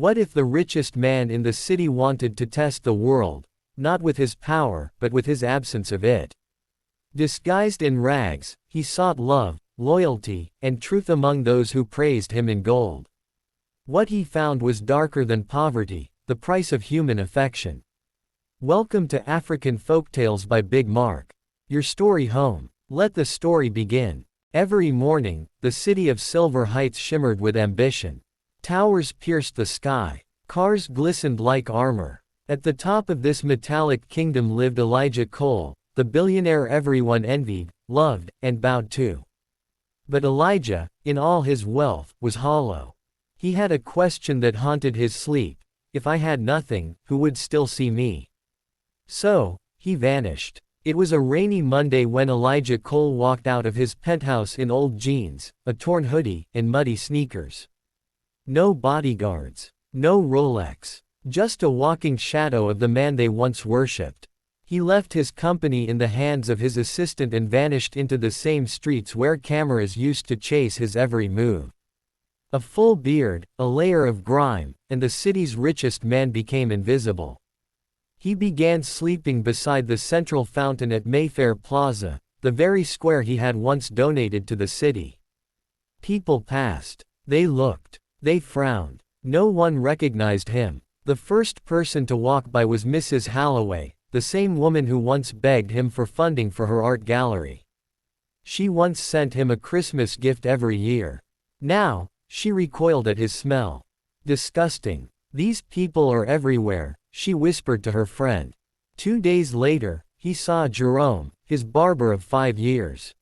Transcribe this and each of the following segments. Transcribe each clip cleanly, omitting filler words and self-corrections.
What if the richest man in the city wanted to test the world, not with his power, but with his absence of it? Disguised in rags, he sought love, loyalty, and truth among those who praised him in gold. What he found was darker than poverty, the price of human affection. Welcome to African Folktales by Big Mark. Your story home. Let the story begin. Every morning, the city of Silver Heights shimmered with ambition. Towers pierced the sky. Cars glistened like armor. At the top of this metallic kingdom lived Elijah Cole, the billionaire everyone envied, loved, and bowed to. But Elijah, in all his wealth, was hollow. He had a question that haunted his sleep: if I had nothing, who would still see me? So, he vanished. It was a rainy Monday when Elijah Cole walked out of his penthouse in old jeans, a torn hoodie, and muddy sneakers. No bodyguards. No Rolex. Just a walking shadow of the man they once worshipped. He left his company in the hands of his assistant and vanished into the same streets where cameras used to chase his every move. A full beard, a layer of grime, and the city's richest man became invisible. He began sleeping beside the central fountain at Mayfair Plaza, the very square he had once donated to the city. People passed. They looked. They frowned. No one recognized him. The first person to walk by was Mrs. Halloway, the same woman who once begged him for funding for her art gallery. She once sent him a Christmas gift every year. Now, she recoiled at his smell. Disgusting. These people are everywhere, she whispered to her friend. 2 days later, he saw Jerome, his barber of 5 years.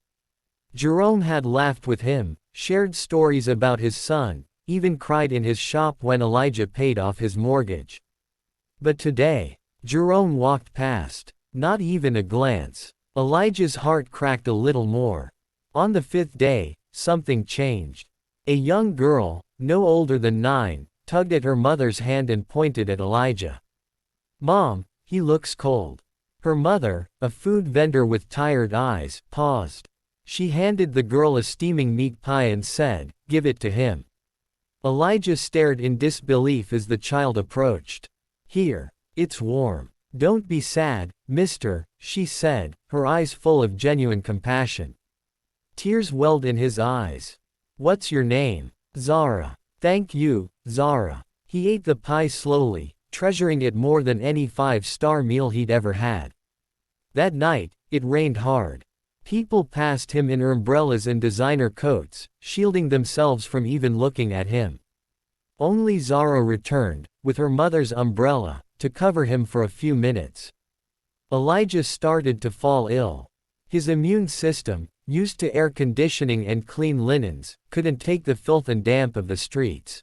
Jerome had laughed with him, shared stories about his son, even cried in his shop when Elijah paid off his mortgage. But today, Jerome walked past. Not even a glance. Elijah's heart cracked a little more. On the 5th day, something changed. A young girl, no older than 9, tugged at her mother's hand and pointed at Elijah. "Mom, he looks cold." Her mother, a food vendor with tired eyes, paused. She handed the girl a steaming meat pie and said, "Give it to him." Elijah stared in disbelief as the child approached. "Here. It's warm. Don't be sad, mister," she said, her eyes full of genuine compassion. Tears welled in his eyes. "What's your name?" "Zara." "Thank you, Zara." He ate the pie slowly, treasuring it more than any 5-star meal he'd ever had. That night, it rained hard. People passed him in umbrellas and designer coats, shielding themselves from even looking at him. Only Zara returned, with her mother's umbrella, to cover him for a few minutes. Elijah started to fall ill. His immune system, used to air conditioning and clean linens, couldn't take the filth and damp of the streets.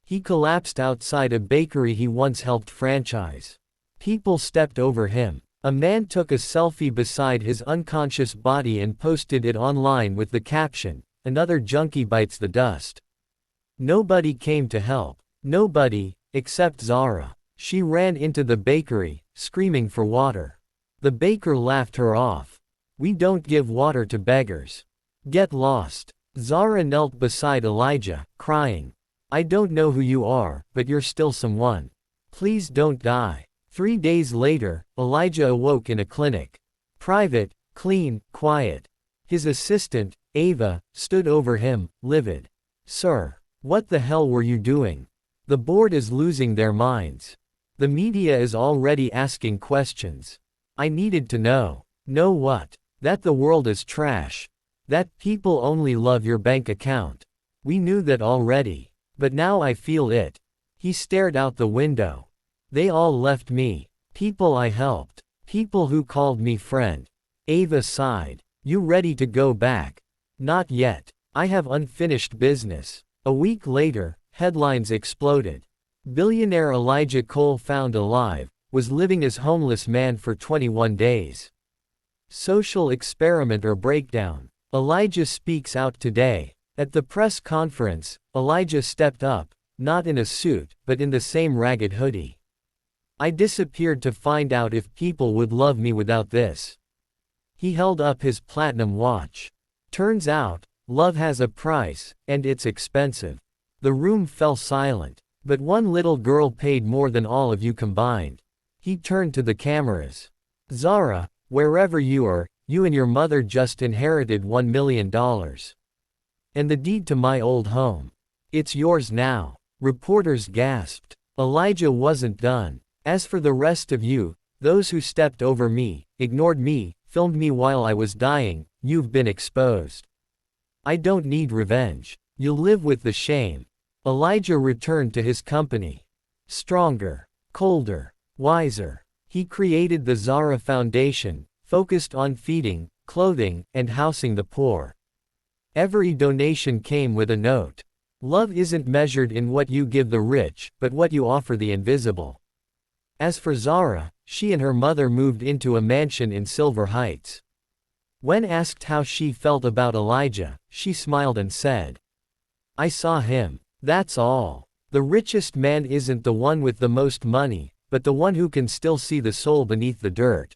He collapsed outside a bakery he once helped franchise. People stepped over him. A man took a selfie beside his unconscious body and posted it online with the caption, "Another junkie bites the dust." Nobody came to help. Nobody, except Zara. She ran into the bakery, screaming for water. The baker laughed her off. "We don't give water to beggars. Get lost." Zara knelt beside Elijah, crying. "I don't know who you are, but you're still someone. Please don't die." 3 days later, Elijah awoke in a clinic. Private, clean, quiet. His assistant, Ava, stood over him, livid. "Sir, what the hell were you doing? The board is losing their minds. The media is already asking questions. I needed to know." "Know what?" "That the world is trash. That people only love your bank account. We knew that already. But now I feel it." He stared out the window. "They all left me. People I helped. People who called me friend." Ava sighed. "You ready to go back?" "Not yet. I have unfinished business." A week later, headlines exploded. Billionaire Elijah Cole found alive, was living as homeless man for 21 days. Social experiment or breakdown. Elijah speaks out today. At the press conference, Elijah stepped up, not in a suit, but in the same ragged hoodie. "I disappeared to find out if people would love me without this." He held up his platinum watch. "Turns out, love has a price, and it's expensive." The room fell silent. But one little girl paid more than all of you combined. He turned to the cameras. Zara, wherever you are, you and your mother just inherited $1 million. And the deed to my old home. It's yours now. Reporters gasped. Elijah wasn't done. As for the rest of you, those who stepped over me, ignored me, filmed me while I was dying, you've been exposed. I don't need revenge. You'll live with the shame. Elijah returned to his company. Stronger, colder, wiser. He created the Zara Foundation, focused on feeding, clothing, and housing the poor. Every donation came with a note. Love isn't measured in what you give the rich, but what you offer the invisible. As for Zara, she and her mother moved into a mansion in Silver Heights. When asked how she felt about Elijah, she smiled and said, "I saw him. That's all. The richest man isn't the one with the most money, but the one who can still see the soul beneath the dirt."